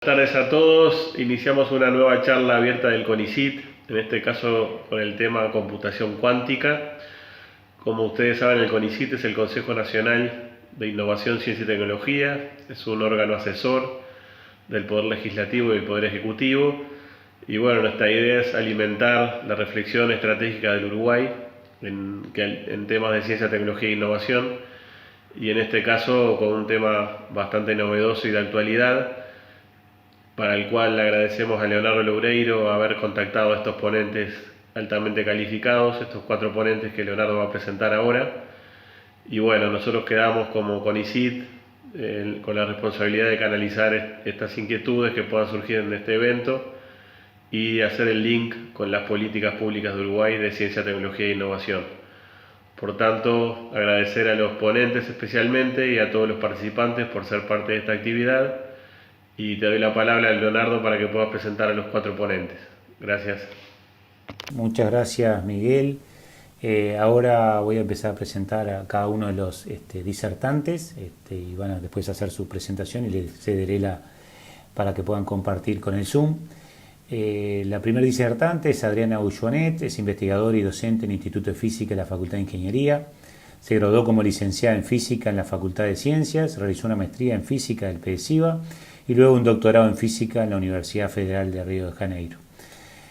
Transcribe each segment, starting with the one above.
Buenas tardes a todos. Iniciamos una nueva charla abierta del CONICYT, en este caso con el tema computación cuántica. Como ustedes saben, el CONICYT es el Consejo Nacional de Innovación, Ciencia y Tecnología. Es un órgano asesor del Poder Legislativo y del Poder Ejecutivo. Y bueno, nuestra idea es alimentar la reflexión estratégica del Uruguay en temas de ciencia, tecnología e innovación. Y en este caso con un tema bastante novedoso y de actualidad, para el cual le agradecemos a Leonardo Loureiro haber contactado a estos ponentes altamente calificados, estos 4 ponentes que Leonardo va a presentar ahora. Y bueno, nosotros quedamos como CONICYT con la responsabilidad de canalizar estas inquietudes que puedan surgir en este evento y hacer el link con las políticas públicas de Uruguay de ciencia, tecnología e innovación. Por tanto, agradecer a los ponentes especialmente y a todos los participantes por ser parte de esta actividad. Y te doy la palabra a Leonardo para que puedas presentar a los 4 ponentes. Gracias. Muchas gracias, Miguel. Ahora voy a empezar a presentar a cada uno de los disertantes y van a después hacer su presentación y les cederé para que puedan compartir con el Zoom. La primera disertante es Adriana Ulloanet, es investigadora y docente en el Instituto de Física de la Facultad de Ingeniería. Se graduó como licenciada en Física en la Facultad de Ciencias, realizó una maestría en Física del PSIVA y luego un doctorado en Física en la Universidad Federal de Río de Janeiro.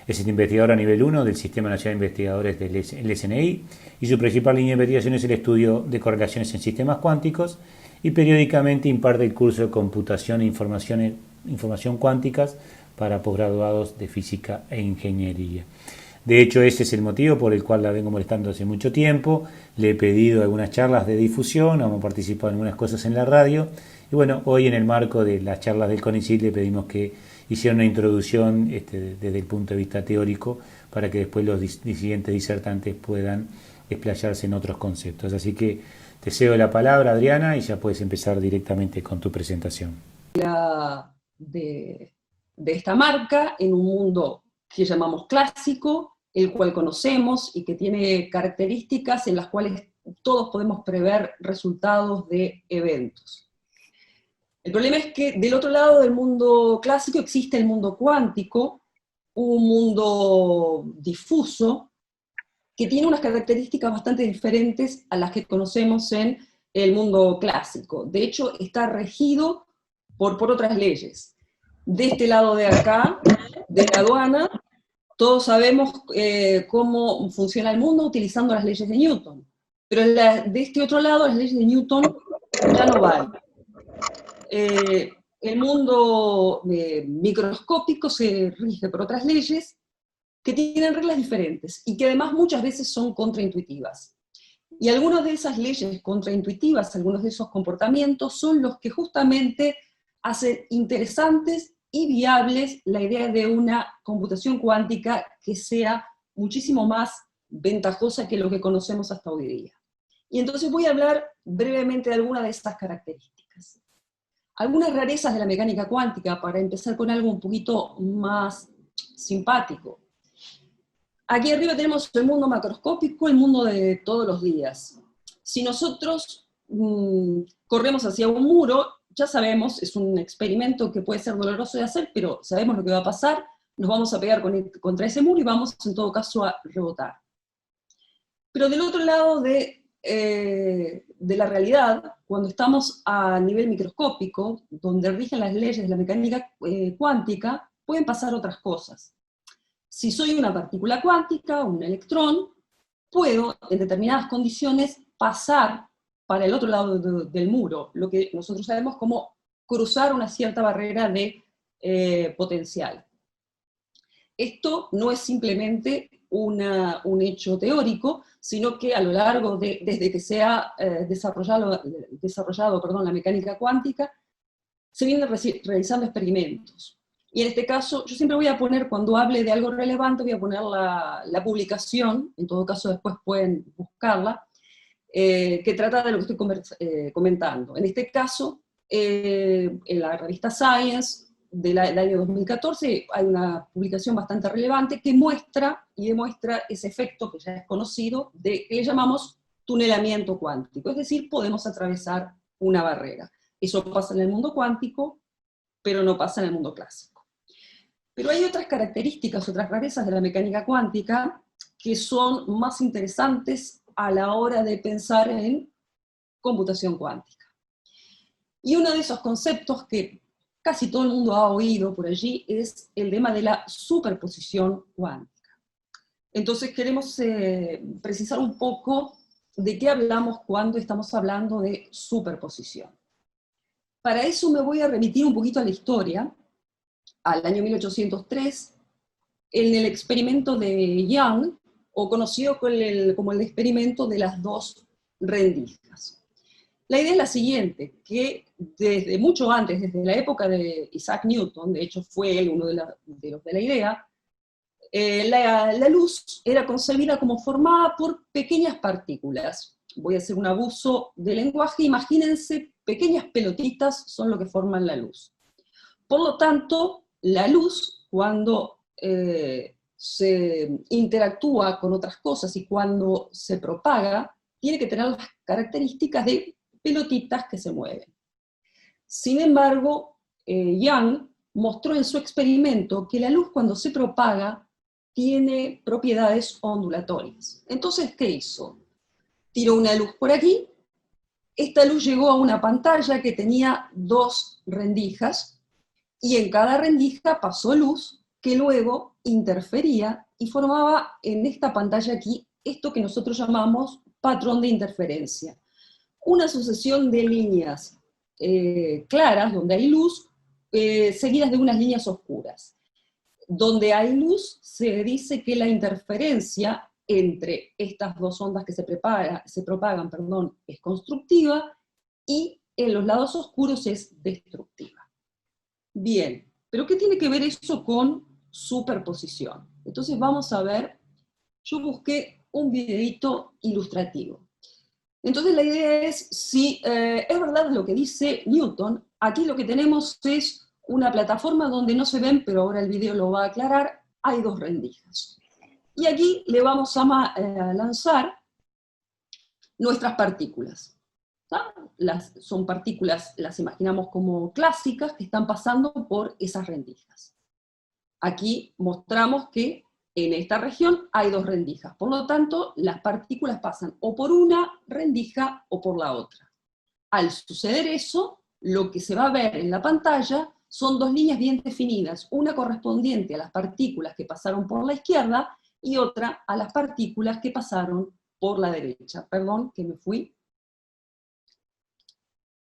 Es investigador a nivel 1 del Sistema Nacional de Investigadores del SNI y su principal línea de investigación es el estudio de correlaciones en sistemas cuánticos y periódicamente imparte el curso de computación e información cuánticas para posgraduados de física e ingeniería. De hecho, ese es el motivo por el cual la vengo molestando hace mucho tiempo. Le he pedido algunas charlas de difusión, hemos participado en algunas cosas en la radio. Y bueno, hoy en el marco de las charlas del CONICYT le pedimos que hiciera una introducción desde el punto de vista teórico para que después los siguientes disertantes puedan explayarse en otros conceptos. Así que te cedo la palabra, Adriana, y ya puedes empezar directamente con tu presentación. De esta marca en un mundo que llamamos clásico, el cual conocemos y que tiene características en las cuales todos podemos prever resultados de eventos. El problema es que del otro lado del mundo clásico existe el mundo cuántico, un mundo difuso, que tiene unas características bastante diferentes a las que conocemos en el mundo clásico. De hecho, está regido por otras leyes. De este lado de acá, de la aduana, todos sabemos cómo funciona el mundo utilizando las leyes de Newton. Pero de este otro lado, las leyes de Newton ya no valen. El mundo microscópico se rige por otras leyes que tienen reglas diferentes y que además muchas veces son contraintuitivas. Y algunas de esas leyes contraintuitivas, algunos de esos comportamientos son los que justamente hacen interesantes y viables la idea de una computación cuántica que sea muchísimo más ventajosa que lo que conocemos hasta hoy día. Y entonces voy a hablar brevemente de algunas de estas características. Algunas rarezas de la mecánica cuántica, para empezar con algo un poquito más simpático. Aquí arriba tenemos el mundo macroscópico, el mundo de todos los días. Si nosotros corremos hacia un muro, ya sabemos, es un experimento que puede ser doloroso de hacer, pero sabemos lo que va a pasar, nos vamos a pegar contra ese muro y vamos en todo caso a rebotar. Pero del otro lado de la realidad, cuando estamos a nivel microscópico, donde rigen las leyes de la mecánica cuántica, pueden pasar otras cosas. Si soy una partícula cuántica, un electrón, puedo, en determinadas condiciones, pasar para el otro lado del muro, lo que nosotros sabemos como cruzar una cierta barrera de potencial. Esto no es simplemente un hecho teórico, sino que a lo largo desde que se ha desarrollado la mecánica cuántica, se vienen realizando experimentos. Y en este caso, yo siempre voy a poner, cuando hable de algo relevante, voy a poner la publicación, en todo caso después pueden buscarla, que trata de lo que estoy comentando. En este caso, en la revista Science del año 2014 hay una publicación bastante relevante que muestra y demuestra ese efecto que ya es conocido, que le llamamos tunelamiento cuántico, es decir, podemos atravesar una barrera. Eso pasa en el mundo cuántico, pero no pasa en el mundo clásico. Pero hay otras características, otras rarezas de la mecánica cuántica que son más interesantes a la hora de pensar en computación cuántica. Y uno de esos conceptos que casi todo el mundo ha oído por allí es el tema de la superposición cuántica. Entonces queremos precisar un poco de qué hablamos cuando estamos hablando de superposición. Para eso me voy a remitir un poquito a la historia, al año 1803, en el experimento de Young, o conocido como el experimento de las dos rendijas. La idea es la siguiente, que desde mucho antes, desde la época de Isaac Newton, de hecho fue él uno de los de la idea, la luz era concebida como formada por pequeñas partículas. Voy a hacer un abuso de lenguaje, imagínense, pequeñas pelotitas son lo que forman la luz. Por lo tanto, la luz, cuando se interactúa con otras cosas y cuando se propaga, tiene que tener las características de pelotitas que se mueven. Sin embargo, Young mostró en su experimento que la luz cuando se propaga tiene propiedades ondulatorias. Entonces, ¿qué hizo? Tiró una luz por aquí, esta luz llegó a una pantalla que tenía dos rendijas, y en cada rendija pasó luz que luego interfería y formaba en esta pantalla aquí esto que nosotros llamamos patrón de interferencia. Una sucesión de líneas claras, donde hay luz, seguidas de unas líneas oscuras. Donde hay luz, se dice que la interferencia entre estas dos ondas que se propagan, es constructiva, y en los lados oscuros es destructiva. Bien, pero ¿qué tiene que ver eso con superposición? Entonces vamos a ver, yo busqué un videito ilustrativo. Entonces la idea es, si es verdad lo que dice Newton, aquí lo que tenemos es una plataforma donde no se ven, pero ahora el video lo va a aclarar, hay dos rendijas. Y aquí le vamos a lanzar nuestras partículas. Son partículas, las imaginamos como clásicas, que están pasando por esas rendijas. Aquí mostramos que en esta región hay dos rendijas, por lo tanto las partículas pasan o por una rendija o por la otra. Al suceder eso, lo que se va a ver en la pantalla son dos líneas bien definidas, una correspondiente a las partículas que pasaron por la izquierda y otra a las partículas que pasaron por la derecha. Perdón, que me fui.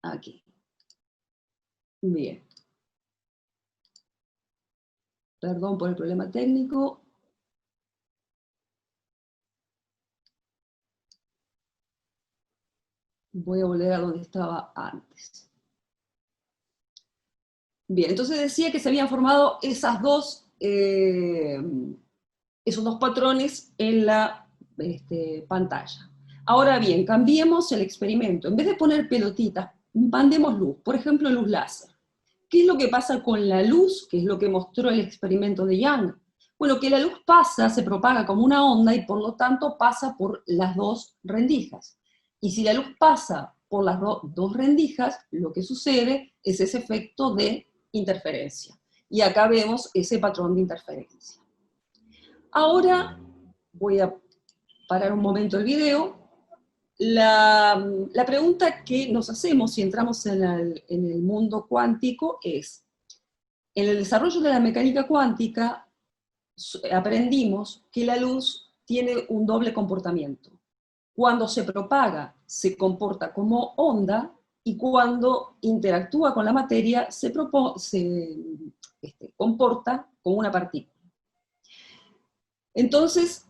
Aquí. Bien. Perdón por el problema técnico. Voy a volver a donde estaba antes. Bien, entonces decía que se habían formado esos dos patrones en la pantalla. Ahora bien, cambiemos el experimento. En vez de poner pelotitas, mandemos luz, por ejemplo, luz láser. ¿Qué es lo que pasa con la luz? Que es lo que mostró el experimento de Young. Bueno, que la luz pasa, se propaga como una onda y por lo tanto pasa por las dos rendijas. Y si la luz pasa por las dos rendijas, lo que sucede es ese efecto de interferencia. Y acá vemos ese patrón de interferencia. Ahora voy a parar un momento el video. La pregunta que nos hacemos si entramos en el mundo cuántico es, en el desarrollo de la mecánica cuántica aprendimos que la luz tiene un doble comportamiento. Cuando se propaga, se comporta como onda, y cuando interactúa con la materia, se comporta como una partícula. Entonces,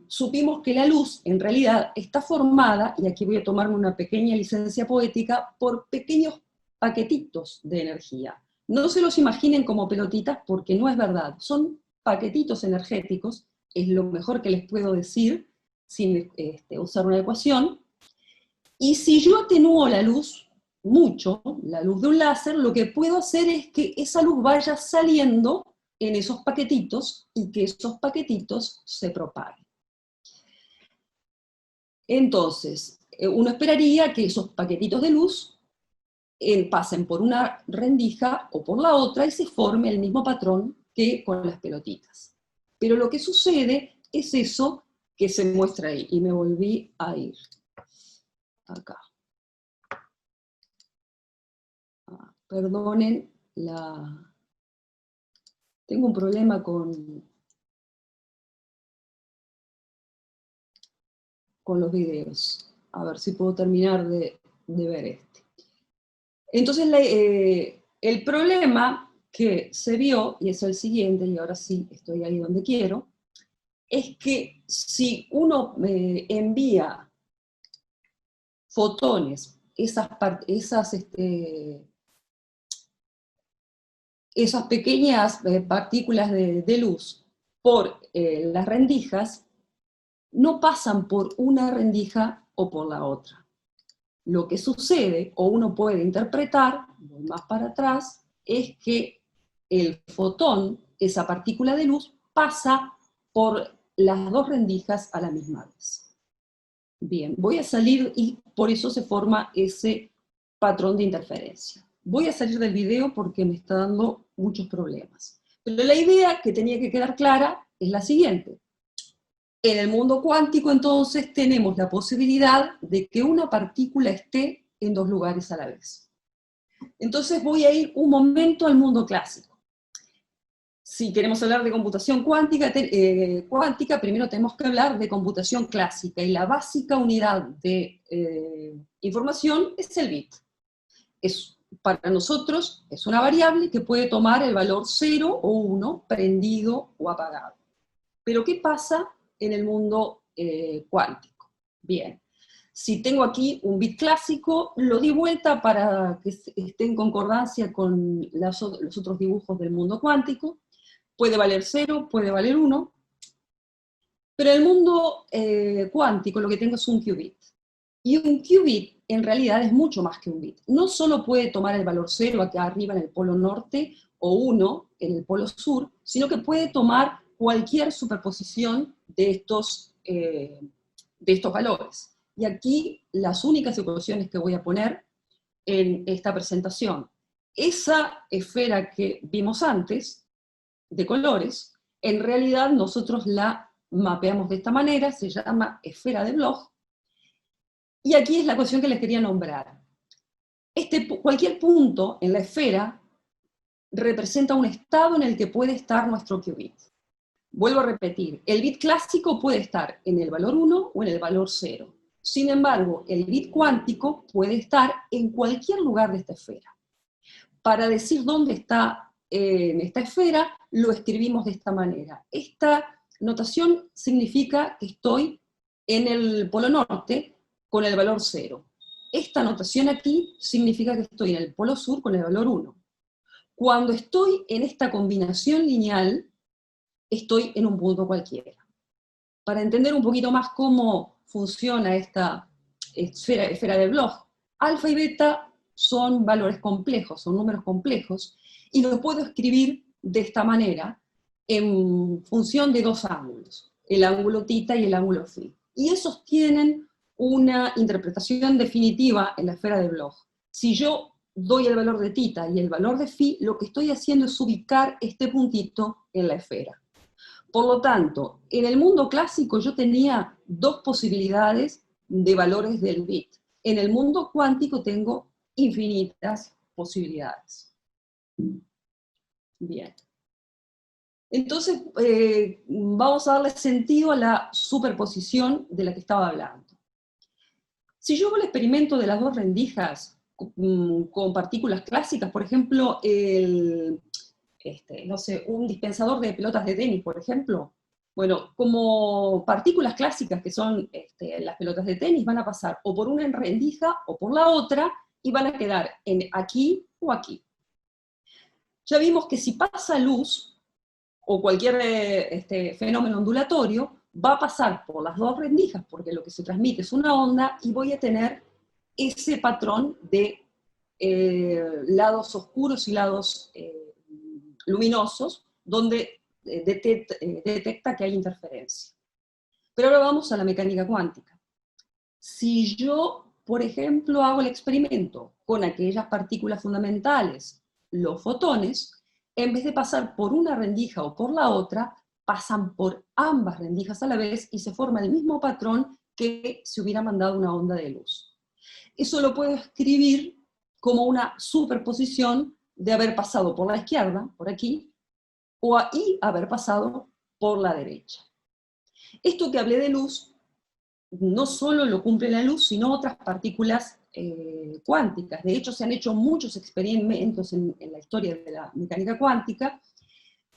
supimos que la luz, en realidad, está formada, y aquí voy a tomarme una pequeña licencia poética, por pequeños paquetitos de energía. No se los imaginen como pelotitas, porque no es verdad. Son paquetitos energéticos, es lo mejor que les puedo decir, sin usar una ecuación, y si yo atenúo la luz mucho, la luz de un láser, lo que puedo hacer es que esa luz vaya saliendo en esos paquetitos, y que esos paquetitos se propaguen. Entonces, uno esperaría que esos paquetitos de luz pasen por una rendija o por la otra y se forme el mismo patrón que con las pelotitas. Pero lo que sucede es eso que se muestra ahí, y me volví a ir acá. Perdonen, tengo un problema con los videos. A ver si puedo terminar de ver este. Entonces, el problema que se vio, y es el siguiente, y ahora sí estoy ahí donde quiero, es que si uno envía fotones, esas pequeñas partículas de luz por las rendijas, no pasan por una rendija o por la otra. Lo que sucede, o uno puede interpretar, voy más para atrás, es que el fotón, esa partícula de luz, pasa por las dos rendijas a la misma vez. Bien, voy a salir y por eso se forma ese patrón de interferencia. Voy a salir del video porque me está dando muchos problemas. Pero la idea que tenía que quedar clara es la siguiente. En el mundo cuántico, entonces, tenemos la posibilidad de que una partícula esté en dos lugares a la vez. Entonces voy a ir un momento al mundo clásico. Si queremos hablar de computación cuántica, primero tenemos que hablar de computación clásica, y la básica unidad de información es el bit. Para nosotros es una variable que puede tomar el valor 0 o 1, prendido o apagado. Pero ¿qué pasa en el mundo cuántico? Bien, si tengo aquí un bit clásico, lo di vuelta para que esté en concordancia con los otros dibujos del mundo cuántico. Puede valer 0, puede valer 1, pero en el mundo cuántico lo que tengo es un qubit. Y un qubit en realidad es mucho más que un bit. No solo puede tomar el valor 0 acá arriba en el polo norte, o 1 en el polo sur, sino que puede tomar cualquier superposición de estos valores. Y aquí las únicas ecuaciones que voy a poner en esta presentación, esa esfera que vimos antes, de colores, en realidad nosotros la mapeamos de esta manera, se llama esfera de Bloch, y aquí es la ecuación que les quería nombrar. Cualquier punto en la esfera representa un estado en el que puede estar nuestro qubit. Vuelvo a repetir, el bit clásico puede estar en el valor 1 o en el valor 0. Sin embargo, el bit cuántico puede estar en cualquier lugar de esta esfera. Para decir dónde está en esta esfera, lo escribimos de esta manera. Esta notación significa que estoy en el polo norte con el valor 0. Esta notación aquí significa que estoy en el polo sur con el valor 1. Cuando estoy en esta combinación lineal, estoy en un punto cualquiera. Para entender un poquito más cómo funciona esta esfera de Bloch, alfa y beta son valores complejos, son números complejos, y los puedo escribir de esta manera, en función de dos ángulos, el ángulo θ y el ángulo φ. Y esos tienen una interpretación definitiva en la esfera de Bloch. Si yo doy el valor de θ y el valor de φ, lo que estoy haciendo es ubicar este puntito en la esfera. Por lo tanto, en el mundo clásico yo tenía dos posibilidades de valores del bit. En el mundo cuántico tengo infinitas posibilidades. Bien. Entonces, vamos a darle sentido a la superposición de la que estaba hablando. Si yo hago el experimento de las dos rendijas con partículas clásicas, por ejemplo, no sé, un dispensador de pelotas de tenis, por ejemplo, bueno, como partículas clásicas que son las pelotas de tenis, van a pasar o por una rendija o por la otra, y van a quedar aquí o aquí. Ya vimos que si pasa luz, o cualquier fenómeno ondulatorio, va a pasar por las dos rendijas, porque lo que se transmite es una onda, y voy a tener ese patrón de lados oscuros y lados luminosos, donde detecta que hay interferencia. Pero ahora vamos a la mecánica cuántica. Si yo por ejemplo, hago el experimento con aquellas partículas fundamentales, los fotones, en vez de pasar por una rendija o por la otra, pasan por ambas rendijas a la vez y se forma el mismo patrón que si hubiera mandado una onda de luz. Eso lo puedo escribir como una superposición de haber pasado por la izquierda, por aquí, y haber pasado por la derecha. Esto que hablé de luz, no solo lo cumple la luz, sino otras partículas cuánticas. De hecho, se han hecho muchos experimentos en la historia de la mecánica cuántica.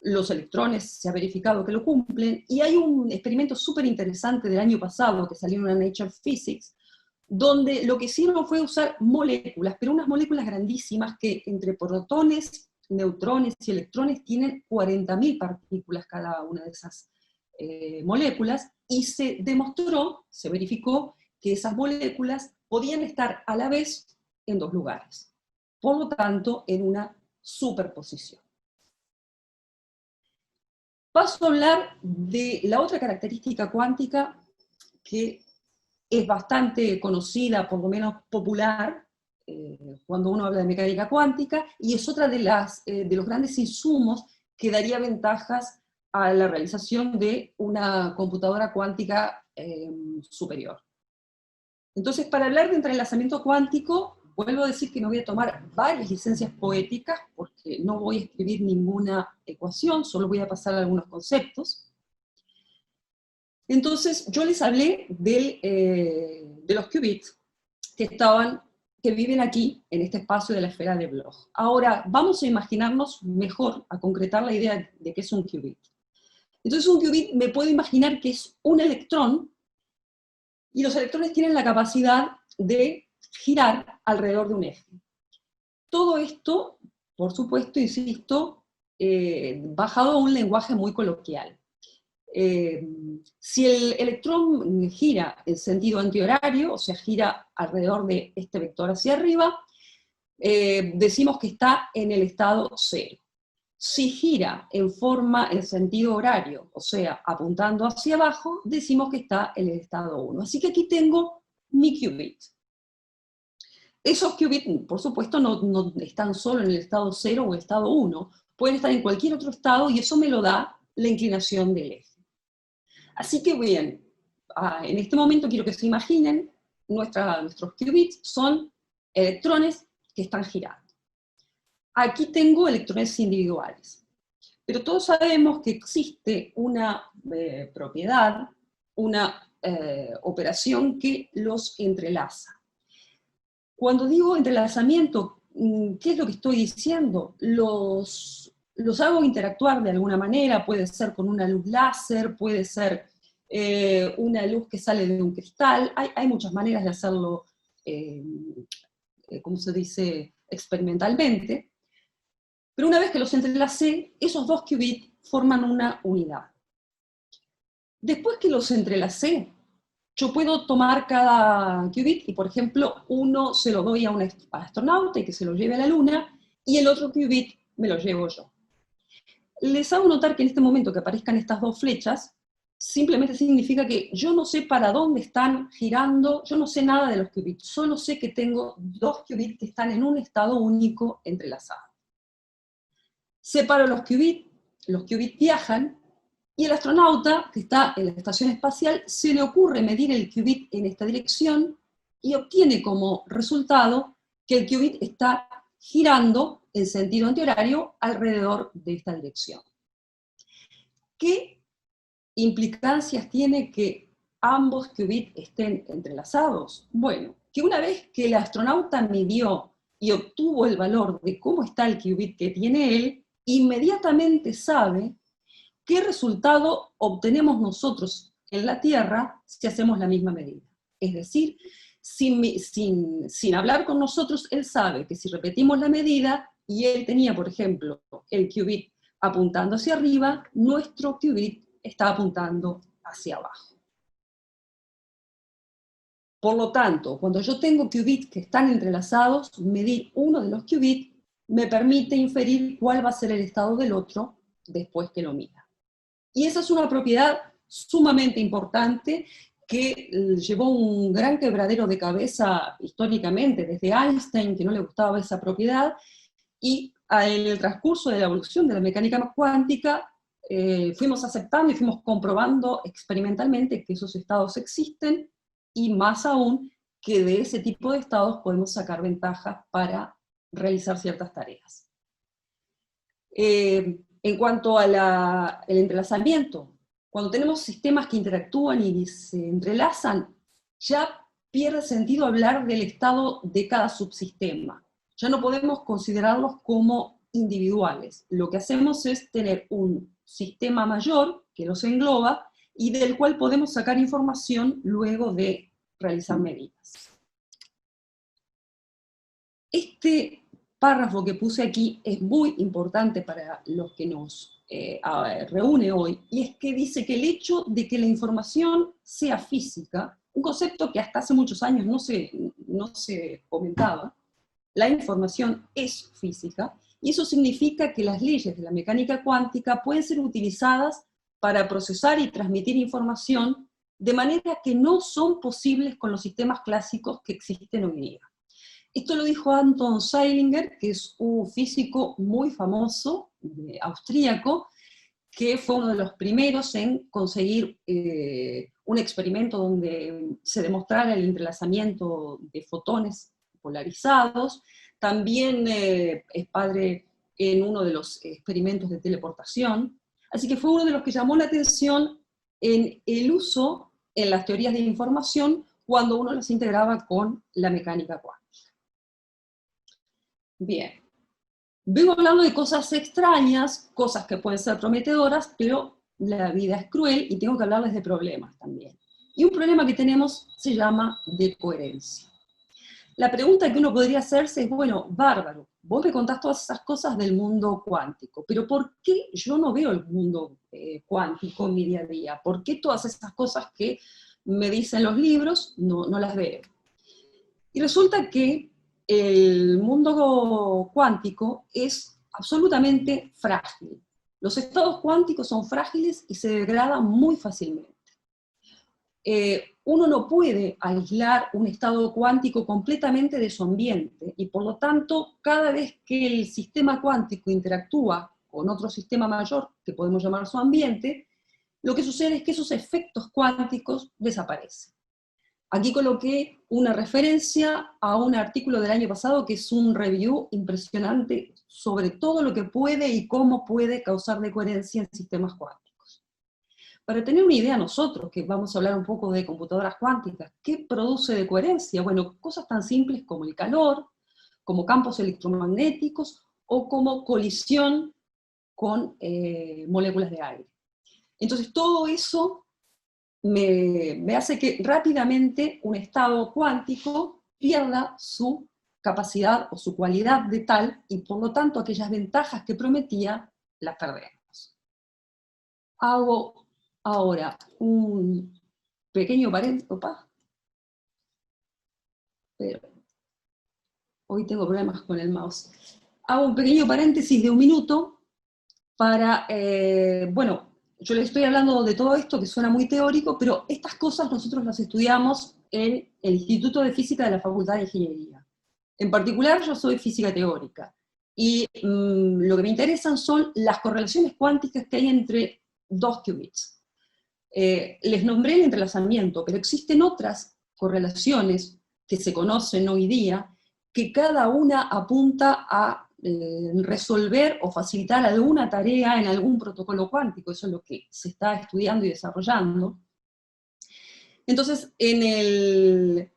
Los electrones se ha verificado que lo cumplen, y hay un experimento súper interesante del año pasado que salió en una Nature Physics, donde lo que hicieron fue usar moléculas, pero unas moléculas grandísimas que entre protones, neutrones y electrones tienen 40.000 partículas cada una de esas moléculas, y se demostró, se verificó, que esas moléculas podían estar a la vez en dos lugares. Por lo tanto, en una superposición. Paso a hablar de la otra característica cuántica que es bastante conocida, por lo menos popular, cuando uno habla de mecánica cuántica, y es otra de los grandes insumos que daría ventajas a la realización de una computadora cuántica superior. Entonces, para hablar de entrelazamiento cuántico, vuelvo a decir que me voy a tomar varias licencias poéticas, porque no voy a escribir ninguna ecuación, solo voy a pasar algunos conceptos. Entonces, yo les hablé de los qubits que viven aquí, en este espacio de la esfera de Bloch. Ahora, vamos a imaginarnos mejor, a concretar la idea de qué es un qubit. Entonces, un qubit me puedo imaginar que es un electrón, y los electrones tienen la capacidad de girar alrededor de un eje. Todo esto, por supuesto, insisto, bajado a un lenguaje muy coloquial. Si el electrón gira en sentido antihorario, o sea, gira alrededor de este vector hacia arriba, decimos que está en el estado 0. Si gira en sentido horario, o sea, apuntando hacia abajo, decimos que está en el estado 1. Así que aquí tengo mi qubit. Esos qubits, por supuesto, no están solo en el estado 0 o estado 1, pueden estar en cualquier otro estado, y eso me lo da la inclinación del eje. Así que bien, en este momento quiero que se imaginen, nuestros qubits son electrones que están girando. Aquí tengo electrones individuales, pero todos sabemos que existe una propiedad, una operación que los entrelaza. Cuando digo entrelazamiento, ¿qué es lo que estoy diciendo? Los hago interactuar de alguna manera, puede ser con una luz láser, puede ser una luz que sale de un cristal, hay muchas maneras de hacerlo, ¿cómo se dice?, experimentalmente. Pero una vez que los entrelacé, esos dos qubits forman una unidad. Después que los entrelacé, yo puedo tomar cada qubit y, por ejemplo, uno se lo doy a un astronauta y que se lo lleve a la Luna, y el otro qubit me lo llevo yo. Les hago notar que en este momento que aparezcan estas dos flechas, simplemente significa que yo no sé para dónde están girando, yo no sé nada de los qubits, solo sé que tengo dos qubits que están en un estado único entrelazados. Separo los qubits viajan, y el astronauta, que está en la estación espacial, se le ocurre medir el qubit en esta dirección, y obtiene como resultado que el qubit está girando en sentido antihorario alrededor de esta dirección. ¿Qué implicancias tiene que ambos qubits estén entrelazados? Bueno, que una vez que el astronauta midió y obtuvo el valor de cómo está el qubit que tiene él, inmediatamente sabe qué resultado obtenemos nosotros en la Tierra si hacemos la misma medida. Es decir, sin hablar con nosotros, él sabe que si repetimos la medida, y él tenía, por ejemplo, el qubit apuntando hacia arriba, nuestro qubit está apuntando hacia abajo. Por lo tanto, cuando yo tengo qubits que están entrelazados, medir uno de los qubits me permite inferir cuál va a ser el estado del otro después que lo mida. Y esa es una propiedad sumamente importante que llevó un gran quebradero de cabeza históricamente, desde Einstein, que no le gustaba esa propiedad, y en el transcurso de la evolución de la mecánica cuántica, fuimos aceptando y fuimos comprobando experimentalmente que esos estados existen, y más aún, que de ese tipo de estados podemos sacar ventajas para realizar ciertas tareas. En cuanto al entrelazamiento, cuando tenemos sistemas que interactúan y se entrelazan, ya pierde sentido hablar del estado de cada subsistema. Ya no podemos considerarlos como individuales. Lo que hacemos es tener un sistema mayor que los engloba y del cual podemos sacar información luego de realizar medidas. Este párrafo que puse aquí es muy importante para los que nos reúne hoy, y es que dice que el hecho de que la información sea física, un concepto que hasta hace muchos años no se comentaba, la información es física, y eso significa que las leyes de la mecánica cuántica pueden ser utilizadas para procesar y transmitir información de manera que no son posibles con los sistemas clásicos que existen hoy día. Esto lo dijo Anton Zeilinger, que es un físico muy famoso, austríaco, que fue uno de los primeros en conseguir un experimento donde se demostrara el entrelazamiento de fotones polarizados. También es padre en uno de los experimentos de teleportación. Así que fue uno de los que llamó la atención en el uso en las teorías de información cuando uno las integraba con la mecánica cuántica. Bien, vengo hablando de cosas extrañas, cosas que pueden ser prometedoras, pero la vida es cruel y tengo que hablarles de problemas también. Y un problema que tenemos se llama de coherencia. La pregunta que uno podría hacerse es, bueno, bárbaro, vos me contás todas esas cosas del mundo cuántico, pero ¿por qué yo no veo el mundo cuántico en mi día a día? ¿Por qué todas esas cosas que me dicen los libros no las veo? Y resulta que el mundo cuántico es absolutamente frágil. Los estados cuánticos son frágiles y se degradan muy fácilmente. Uno no puede aislar un estado cuántico completamente de su ambiente, y por lo tanto, cada vez que el sistema cuántico interactúa con otro sistema mayor, que podemos llamar su ambiente, lo que sucede es que esos efectos cuánticos desaparecen. Aquí coloqué una referencia a un artículo del año pasado que es un review impresionante sobre todo lo que puede y cómo puede causar decoherencia en sistemas cuánticos. Para tener una idea nosotros, que vamos a hablar un poco de computadoras cuánticas, ¿qué produce decoherencia? Bueno, cosas tan simples como el calor, como campos electromagnéticos, o como colisión con moléculas de aire. Entonces todo eso me hace que rápidamente un estado cuántico pierda su capacidad o su cualidad de tal, y por lo tanto aquellas ventajas que prometía las perdemos. Hago ahora un pequeño paréntesis. Pero hoy tengo problemas con el mouse. Hago un pequeño paréntesis de un minuto para, bueno, yo les estoy hablando de todo esto que suena muy teórico, pero estas cosas nosotros las estudiamos en el Instituto de Física de la Facultad de Ingeniería. En particular, yo soy física teórica, y lo que me interesan son las correlaciones cuánticas que hay entre dos qubits. Les nombré el entrelazamiento, pero existen otras correlaciones que se conocen hoy día, que cada una apunta a resolver o facilitar alguna tarea en algún protocolo cuántico. Eso es lo que se está estudiando y desarrollando. Entonces, en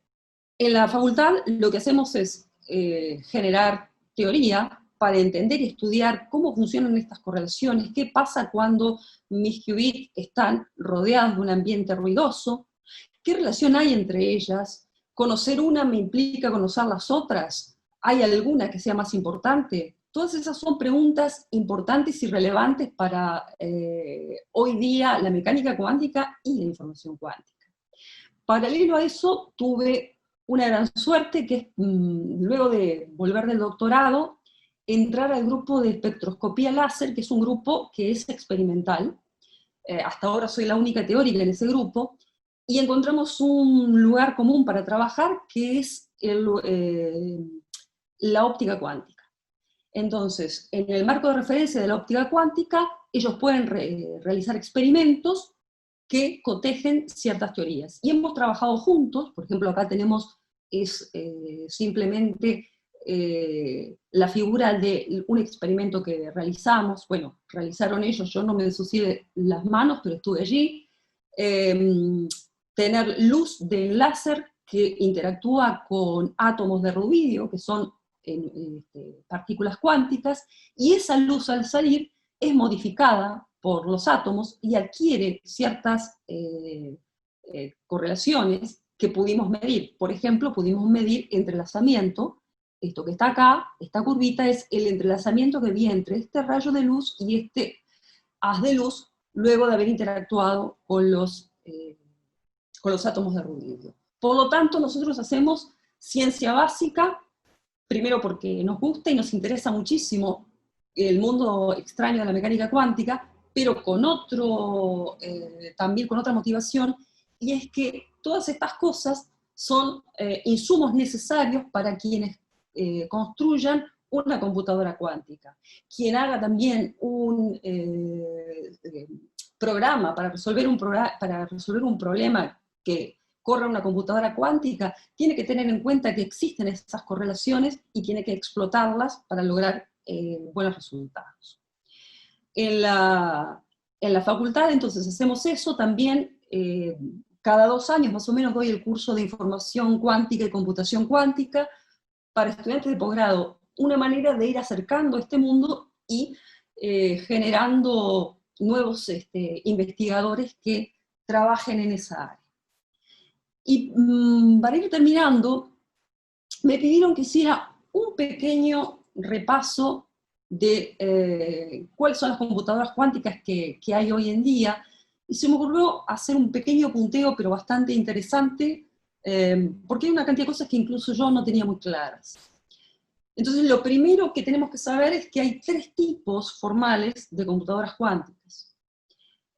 la facultad lo que hacemos es generar teoría para entender y estudiar cómo funcionan estas correlaciones, qué pasa cuando mis qubits están rodeados de un ambiente ruidoso, qué relación hay entre ellas, conocer una me implica conocer las otras, ¿hay alguna que sea más importante? Todas esas son preguntas importantes y relevantes para hoy día la mecánica cuántica y la información cuántica. Paralelo a eso, tuve una gran suerte, que es, luego de volver del doctorado, entrar al grupo de espectroscopía láser, que es un grupo que es experimental. Hasta ahora soy la única teórica en ese grupo, y encontramos un lugar común para trabajar que es la óptica cuántica. Entonces, en el marco de referencia de la óptica cuántica, ellos pueden realizar experimentos que cotejen ciertas teorías. Y hemos trabajado juntos, por ejemplo, acá tenemos simplemente la figura de un experimento que realizamos. Bueno, realizaron ellos, yo no me ensucié las manos, pero estuve allí. Tener luz del láser que interactúa con átomos de rubidio, que son partículas cuánticas, y esa luz al salir es modificada por los átomos y adquiere ciertas correlaciones que pudimos medir. Por ejemplo, pudimos medir entrelazamiento. Esto que está acá, esta curvita, es el entrelazamiento que vi entre este rayo de luz y este haz de luz luego de haber interactuado con los átomos de rubidio. Por lo tanto, nosotros hacemos ciencia básica, primero porque nos gusta y nos interesa muchísimo el mundo extraño de la mecánica cuántica, pero también con otra motivación, y es que todas estas cosas son insumos necesarios para quienes construyan una computadora cuántica. Quien haga también un programa para resolver un problema que corra una computadora cuántica, tiene que tener en cuenta que existen esas correlaciones y tiene que explotarlas para lograr buenos resultados. En la facultad, entonces, hacemos eso también. Cada 2 años más o menos doy el curso de información cuántica y computación cuántica para estudiantes de posgrado, una manera de ir acercando este mundo y generando nuevos investigadores que trabajen en esa área. Y para ir terminando, me pidieron que hiciera un pequeño repaso de cuáles son las computadoras cuánticas que hay hoy en día, y se me ocurrió hacer un pequeño punteo, pero bastante interesante, porque hay una cantidad de cosas que incluso yo no tenía muy claras. Entonces, lo primero que tenemos que saber es que hay 3 tipos formales de computadoras cuánticas.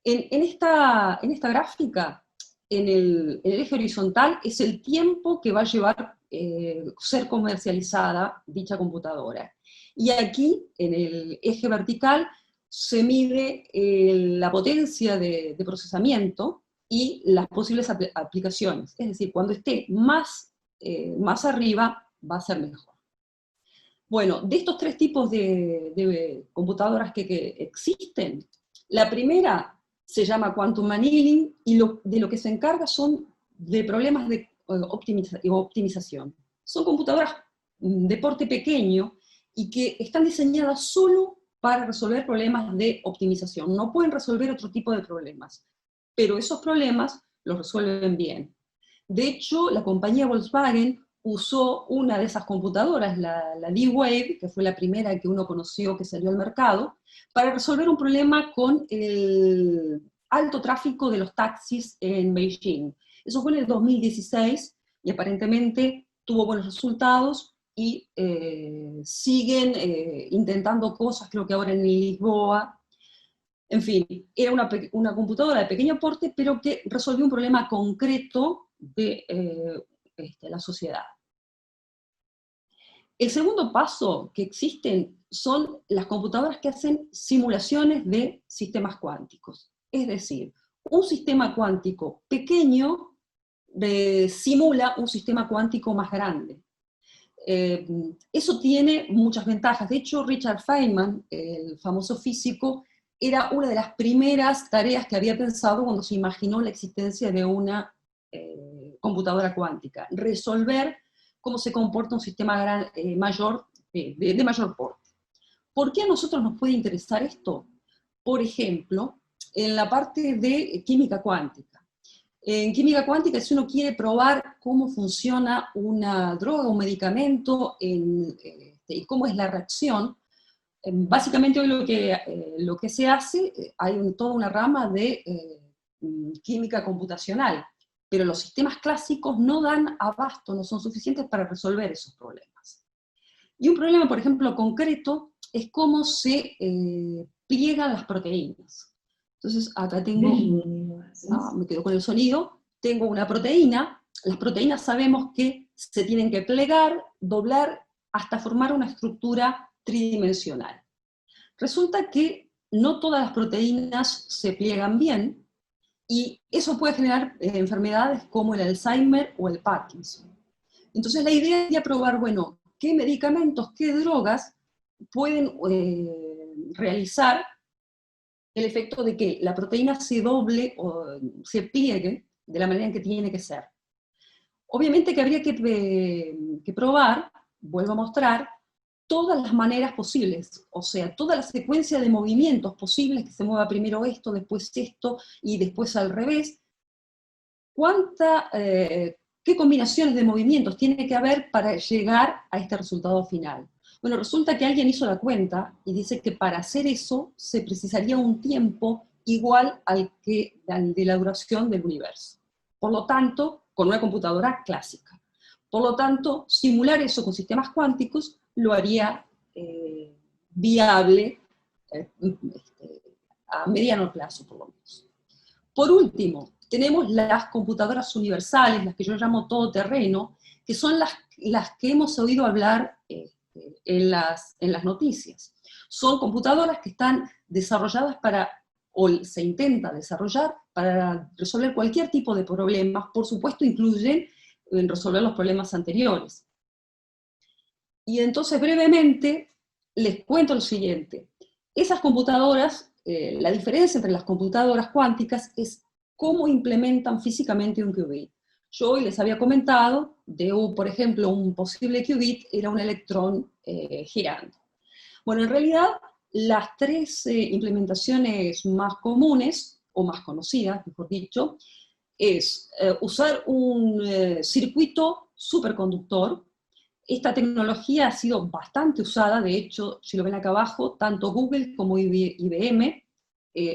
En esta gráfica, en el eje horizontal, es el tiempo que va a llevar ser comercializada dicha computadora. Y aquí, en el eje vertical, se mide la potencia de procesamiento y las posibles aplicaciones. Es decir, cuando esté más arriba, va a ser mejor. Bueno, de estos 3 tipos de computadoras que existen, la primera se llama Quantum Annealing, y de lo que se encarga son de problemas de optimización. Son computadoras de porte pequeño y que están diseñadas solo para resolver problemas de optimización. No pueden resolver otro tipo de problemas, pero esos problemas los resuelven bien. De hecho, la compañía Volkswagen usó una de esas computadoras, la D-Wave, que fue la primera que uno conoció que salió al mercado, para resolver un problema con el alto tráfico de los taxis en Beijing. Eso fue en el 2016, y aparentemente tuvo buenos resultados, y siguen intentando cosas, creo que ahora en Lisboa. En fin, era una computadora de pequeño porte, pero que resolvió un problema concreto de la sociedad. El segundo paso que existen son las computadoras que hacen simulaciones de sistemas cuánticos. Es decir, un sistema cuántico pequeño simula un sistema cuántico más grande. Eso tiene muchas ventajas. De hecho, Richard Feynman, el famoso físico, era una de las primeras tareas que había pensado cuando se imaginó la existencia de una computadora cuántica: resolver cómo se comporta un sistema mayor, de mayor porte. ¿Por qué a nosotros nos puede interesar esto? Por ejemplo, en la parte de química cuántica. En química cuántica, si uno quiere probar cómo funciona una droga, un medicamento, y cómo es la reacción, básicamente hoy lo que se hace, hay toda una rama de química computacional, pero los sistemas clásicos no dan abasto, no son suficientes para resolver esos problemas. Y un problema, por ejemplo, concreto, es cómo se pliegan las proteínas. Entonces, acá tengo, me quedo con el sonido, tengo una proteína. Las proteínas sabemos que se tienen que plegar, doblar, hasta formar una estructura tridimensional. Resulta que no todas las proteínas se pliegan bien, y eso puede generar enfermedades como el Alzheimer o el Parkinson. Entonces la idea es probar, bueno, qué medicamentos, qué drogas pueden realizar el efecto de que la proteína se doble o se pliegue de la manera en que tiene que ser. Obviamente que habría que probar, vuelvo a mostrar, todas las maneras posibles, o sea, toda la secuencia de movimientos posibles, que se mueva primero esto, después esto, y después al revés. ¿Qué combinaciones de movimientos tiene que haber para llegar a este resultado final? Bueno, resulta que alguien hizo la cuenta y dice que para hacer eso se precisaría un tiempo igual al de la duración del universo. Por lo tanto, con una computadora clásica. Por lo tanto, simular eso con sistemas cuánticos lo haría viable a mediano plazo, por lo menos. Por último, tenemos las computadoras universales, las que yo llamo todoterreno, que son las que hemos oído hablar en las noticias. Son computadoras que están desarrolladas o se intenta desarrollar para resolver cualquier tipo de problemas, por supuesto incluyen en resolver los problemas anteriores. Y entonces brevemente les cuento lo siguiente. Esas computadoras, la diferencia entre las computadoras cuánticas es cómo implementan físicamente un qubit. Yo hoy les había comentado por ejemplo, un posible qubit era un electrón girando. Bueno, en realidad las tres implementaciones más comunes, o más conocidas, mejor dicho, es usar un circuito superconductor. Esta tecnología ha sido bastante usada, de hecho, si lo ven acá abajo, tanto Google como IBM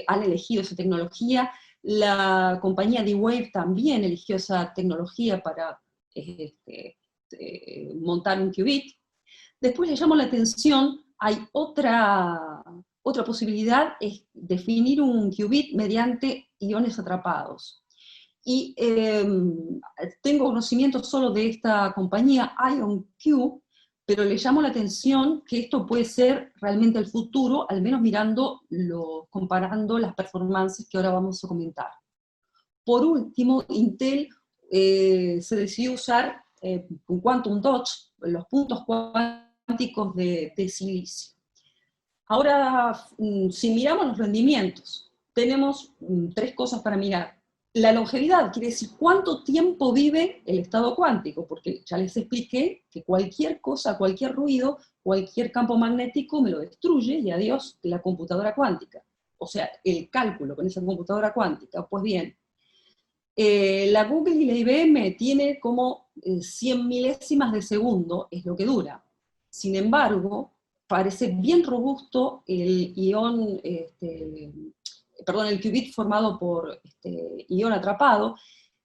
han elegido esa tecnología. La compañía D-Wave también eligió esa tecnología para montar un qubit. Después le llamo la atención, hay otra posibilidad, es definir un qubit mediante iones atrapados. Y tengo conocimiento solo de esta compañía, IonQ, pero le llamo la atención que esto puede ser realmente el futuro, al menos comparando las performances que ahora vamos a comentar. Por último, Intel se decidió usar un quantum dots, los puntos cuánticos de silicio. Ahora, si miramos los rendimientos, tenemos tres cosas para mirar. La longevidad quiere decir cuánto tiempo vive el estado cuántico, porque ya les expliqué que cualquier cosa, cualquier ruido, cualquier campo magnético me lo destruye y adiós la computadora cuántica. O sea, el cálculo con esa computadora cuántica. Pues bien, la Google y la IBM tiene como 100 milésimas de segundo, es lo que dura. Sin embargo, parece bien robusto el el qubit formado por ion atrapado,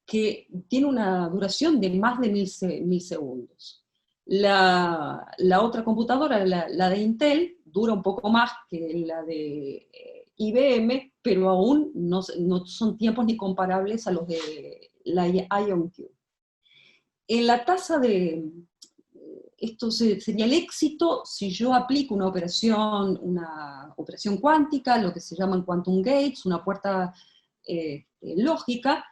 que tiene una duración de más de 1000 segundos. La otra computadora, la de Intel, dura un poco más que la de IBM, pero aún no son tiempos ni comparables a los de la IonQ. En la tasa de... Esto sería el éxito si yo aplico una operación cuántica, lo que se llaman quantum gates, una puerta lógica.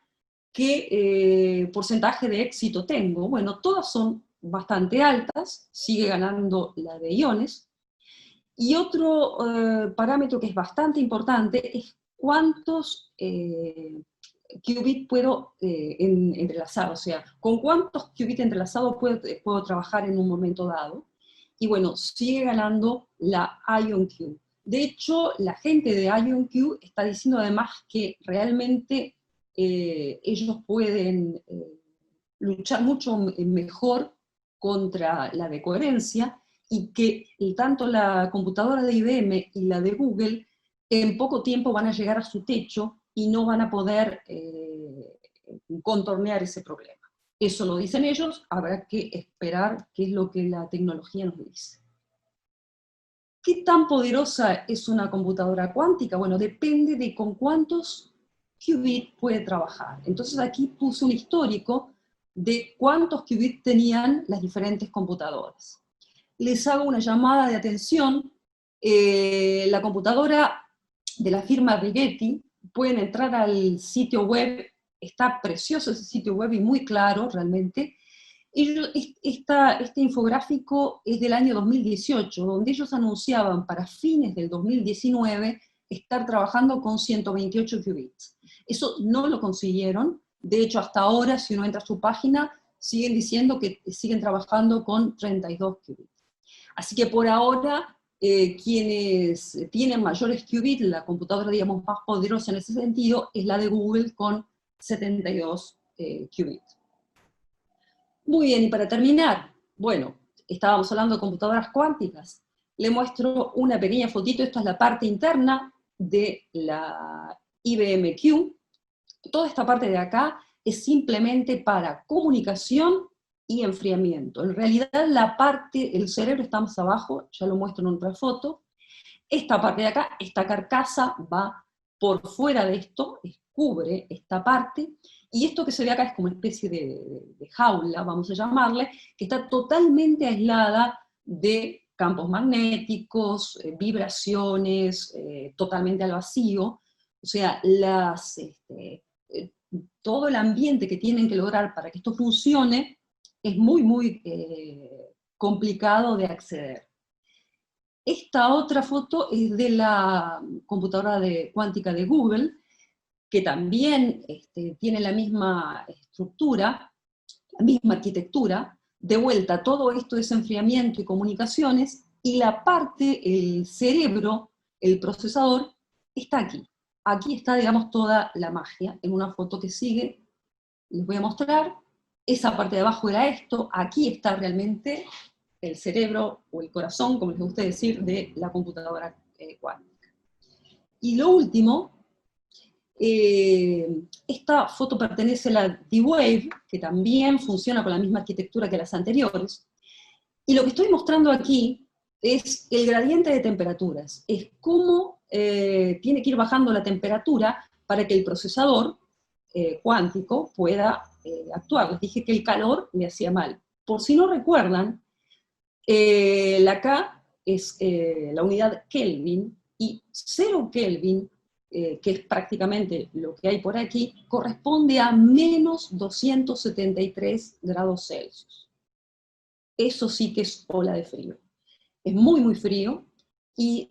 ¿Qué porcentaje de éxito tengo? Bueno, todas son bastante altas, sigue ganando la de iones. Y otro parámetro que es bastante importante es cuántos qubits puedo entrelazar, o sea, con cuántos qubits entrelazados puedo trabajar en un momento dado. Y bueno, sigue ganando la IonQ. De hecho, la gente de IonQ está diciendo además que realmente ellos pueden luchar mucho mejor contra la decoherencia, y que tanto la computadora de IBM y la de Google en poco tiempo van a llegar a su techo y no van a poder contornear ese problema. Eso lo dicen ellos, habrá que esperar qué es lo que la tecnología nos dice. ¿Qué tan poderosa es una computadora cuántica? Bueno, depende de con cuántos qubits puede trabajar. Entonces aquí puse un histórico de cuántos qubits tenían las diferentes computadoras. Les hago una llamada de atención. La computadora de la firma Rigetti, pueden entrar al sitio web, está precioso ese sitio web y muy claro realmente. Este infográfico es del año 2018, donde ellos anunciaban para fines del 2019 estar trabajando con 128 qubits. Eso no lo consiguieron. De hecho, hasta ahora, si uno entra a su página, siguen diciendo que siguen trabajando con 32 qubits. Así que por ahora, quienes tienen mayores qubits, la computadora, digamos, más poderosa en ese sentido, es la de Google con 72 qubits. Muy bien, y para terminar, bueno, estábamos hablando de computadoras cuánticas. Le muestro una pequeña fotito. Esta es la parte interna de la IBM Q. Toda esta parte de acá es simplemente para comunicación y enfriamiento. En realidad la parte, el cerebro está más abajo, ya lo muestro en otra foto. Esta parte de acá, esta carcasa va por fuera de esto, cubre esta parte, y esto que se ve acá es como una especie de jaula, vamos a llamarle, que está totalmente aislada de campos magnéticos, vibraciones, totalmente al vacío. O sea, todo el ambiente que tienen que lograr para que esto funcione es muy, muy complicado de acceder. Esta otra foto es de la computadora cuántica de Google, que también tiene la misma estructura, la misma arquitectura. De vuelta, todo esto es enfriamiento y comunicaciones, y la parte, el cerebro, el procesador, está aquí. Aquí está, digamos, toda la magia. En una foto que sigue, les voy a mostrar. Esa parte de abajo era esto. Aquí está realmente el cerebro, o el corazón, como les gusta decir, de la computadora cuántica. Y lo último, esta foto pertenece a la D-Wave, que también funciona con la misma arquitectura que las anteriores. Y lo que estoy mostrando aquí es el gradiente de temperaturas. Es cómo tiene que ir bajando la temperatura para que el procesador cuántico pueda actuar. Les dije que el calor le hacía mal. Por si no recuerdan, la K es la unidad Kelvin, y 0 Kelvin, que es prácticamente lo que hay por aquí, corresponde a menos 273 grados Celsius. Eso sí que es ola de frío. Es muy, muy frío, y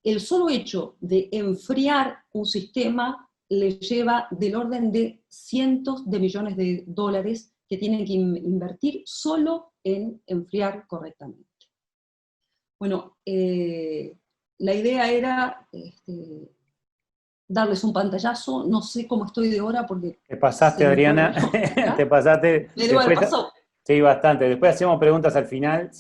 el solo hecho de enfriar un sistema le lleva del orden de cientos de millones de dólares que tienen que invertir solo en enfriar correctamente. Bueno, la idea era darles un pantallazo. No sé cómo estoy de hora porque... Te pasaste, Adriana, te pasaste. Después, Sí, bastante. Después hacemos preguntas al final. Si